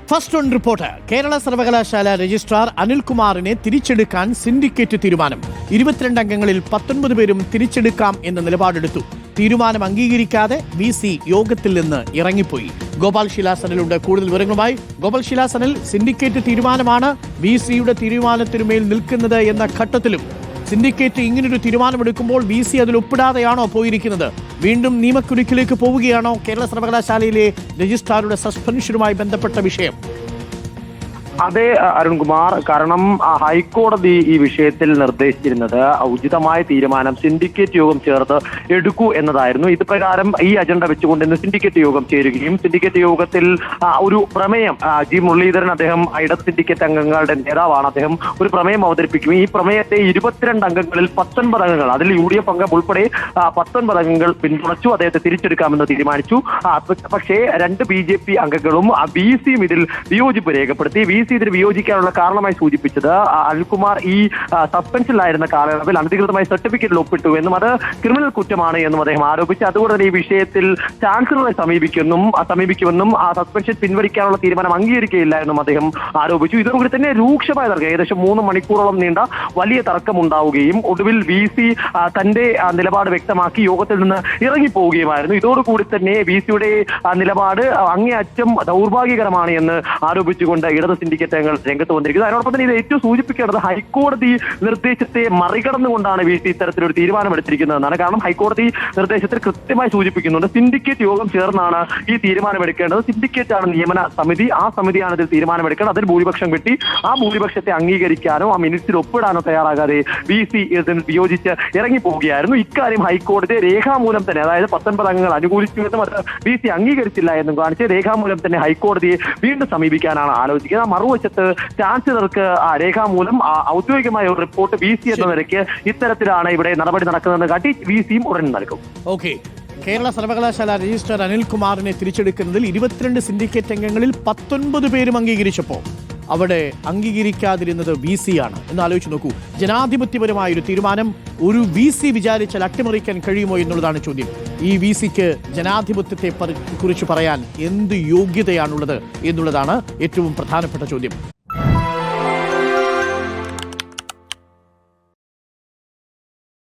First on report. Kerala സർവകലാശാല registrar അനിൽകുമാറിനെ തിരിച്ചെടുക്കാൻ syndicate തീരുമാനം. 22 അംഗങ്ങളിൽ 19 പേരും തിരിച്ചെടുക്കാം എന്ന നിലപാടെടുത്തു. തീരുമാനം അംഗീകരിക്കാതെ VC യോഗത്തിൽ നിന്ന് ഇറങ്ങിപ്പോയി. ഗോപാൽ ശിലാസനിലുണ്ട് കൂടുതൽ വിവരങ്ങളുമായി. ഗോപാൽ ശിലാസനിൽ, സിൻഡിക്കേറ്റ് തീരുമാനമാണ് VCയുടെ തീരുമാനത്തിനുമേൽ നിൽക്കുന്നത് എന്ന ഘട്ടത്തിലും സിൻഡിക്കേറ്റ് ഇങ്ങനൊരു തീരുമാനമെടുക്കുമ്പോൾ VC അതിൽ ഒപ്പിടാതെയാണോ പോയിരിക്കുന്നത്? വീണ്ടും നിയമക്കുരുക്കിലേക്ക് പോവുകയാണോ കേരള സർവകലാശാലയിലെ രജിസ്ട്രാറുടെ സസ്പെൻഷനുമായി ബന്ധപ്പെട്ട വിഷയം? അതെ അരുൺകുമാർ, കാരണം ഹൈക്കോടതി ഈ വിഷയത്തിൽ നിർദ്ദേശിച്ചിരുന്നത് ഉചിതമായ തീരുമാനം സിൻഡിക്കേറ്റ് യോഗം ചേർത്ത് എടുക്കൂ എന്നതായിരുന്നു. ഇത് പ്രകാരം ഈ അജണ്ട വെച്ചുകൊണ്ട് ഇന്ന് സിൻഡിക്കേറ്റ് യോഗം ചേരുകയും സിൻഡിക്കേറ്റ് യോഗത്തിൽ ഒരു പ്രമേയം G. മുരളീധരൻ, അദ്ദേഹം ഇടത് സിൻഡിക്കേറ്റ് അംഗങ്ങളുടെ നേതാവാണ്, അദ്ദേഹം ഒരു പ്രമേയം അവതരിപ്പിക്കുകയും ഈ പ്രമേയത്തെ 22 അംഗങ്ങളിൽ 19 അംഗങ്ങൾ, അതിൽ UDF അംഗം ഉൾപ്പെടെ 19 അംഗങ്ങൾ പിന്തുണച്ചു. അദ്ദേഹത്തെ തിരിച്ചെടുക്കാമെന്ന് തീരുമാനിച്ചു. പക്ഷേ 2 BJP അംഗങ്ങളും VCയും ഇതിൽ വിയോജിപ്പ് രേഖപ്പെടുത്തി. VC ഇതിന് വിയോജിക്കാനുള്ള കാരണമായി സൂചിപ്പിച്ചത് അനിൽകുമാർ ഈ സസ്പെൻഷനിലായിരുന്ന കാലയളവിൽ അനധികൃതമായി സർട്ടിഫിക്കറ്റിൽ ഒപ്പിട്ടു എന്നും അത് ക്രിമിനൽ കുറ്റമാണ് എന്നും അദ്ദേഹം ആരോപിച്ചു. അതുകൊണ്ട് തന്നെ ഈ വിഷയത്തിൽ ചാൻസലറെ സമീപിക്കുമെന്നും ആ സസ്പെൻഷൻ പിൻവലിക്കാനുള്ള തീരുമാനം അംഗീകരിക്കുകയില്ല എന്നും അദ്ദേഹം ആരോപിച്ചു. ഇതോടുകൂടി തന്നെ രൂക്ഷമായ തർക്കം, ഏകദേശം 3 മണിക്കൂറോളം നീണ്ട വലിയ തർക്കമുണ്ടാവുകയും ഒടുവിൽ VC തന്റെ നിലപാട് വ്യക്തമാക്കി യോഗത്തിൽ നിന്ന് ഇറങ്ങിപ്പോവുകയുമായിരുന്നു. ഇതോടുകൂടി തന്നെ VCയുടെ നിലപാട് അങ്ങേയറ്റം ദൗർഭാഗ്യകരമാണ് എന്ന് ആരോപിച്ചുകൊണ്ട് ഇടത് സിൻഡിക്കേറ്റ് അംഗങ്ങൾ രംഗത്ത് വന്നിരിക്കുന്നത്. അതിനോടൊപ്പം തന്നെ ഇത് ഏറ്റവും സൂചിപ്പിക്കേണ്ടത് ഹൈക്കോടതി നിർദ്ദേശത്തെ മറികടന്നുകൊണ്ടാണ് VC ഇത്തരത്തിലൊരു തീരുമാനമെടുത്തിരിക്കുന്നതെന്നാണ്. കാരണം ഹൈക്കോടതി നിർദ്ദേശത്തിൽ കൃത്യമായി സൂചിപ്പിക്കുന്നുണ്ട് സിൻഡിക്കേറ്റ് യോഗം ചേർന്നാണ് ഈ തീരുമാനമെടുക്കേണ്ടത്. സിൻഡിക്കേറ്റ് ആണ് നിയമന സമിതി, ആ സമിതിയാണ് ഇതിൽ തീരുമാനമെടുക്കേണ്ടത്. അതിൽ ഭൂരിപക്ഷം കിട്ടി ആ ഭൂരിപക്ഷത്തെ അംഗീകരിക്കാനോ ആ മിനിറ്റ്സിൽ ഒപ്പിടാനോ തയ്യാറാകാതെ VC ഇതിൽ വിയോജിച്ച് ഇറങ്ങിപ്പോവുകയായിരുന്നു. ഇക്കാര്യം ഹൈക്കോടതി രേഖാമൂലം തന്നെ, അതായത് 19 അംഗങ്ങൾ അനുകൂലിച്ചുവെന്നും അത് VC അംഗീകരിച്ചില്ല എന്നും കാണിച്ച് രേഖാമൂലം തന്നെ ഹൈക്കോടതിയെ വീണ്ടും സമീപിക്കാനാണ് ആലോചിക്കുന്നത്. മറുവശത്ത് ചാൻസലർക്ക് രേഖാമൂലം ഔദ്യോഗികമായ ഒരു റിപ്പോർട്ട് VC എന്ന നിലയ്ക്ക് ഇത്തരത്തിലാണ് ഇവിടെ നടപടി നടക്കുന്നതെന്ന് കാട്ടി VCയും ഉടൻ നൽകും. ഓക്കെ, കേരള സർവകലാശാല രജിസ്ട്രാർ അനിൽകുമാറിനെ തിരിച്ചെടുക്കുന്നതിൽ 22 സിൻഡിക്കേറ്റ് അംഗങ്ങളിൽ 19 പേരും അംഗീകരിച്ചപ്പോൾ അവിടെ അംഗീകരിക്കാതിരുന്നത് VC ആണ് എന്ന് ആലോചിച്ച് നോക്കൂ. ജനാധിപത്യപരമായൊരു തീരുമാനം ഒരു VC വിചാരിച്ചാൽ അട്ടിമറിക്കാൻ കഴിയുമോ എന്നുള്ളതാണ് ചോദ്യം. ഈ VCക്ക് ജനാധിപത്യത്തെ കുറിച്ച് പറയാൻ എന്ത് യോഗ്യതയാണുള്ളത് എന്നുള്ളതാണ് ഏറ്റവും പ്രധാനപ്പെട്ട ചോദ്യം.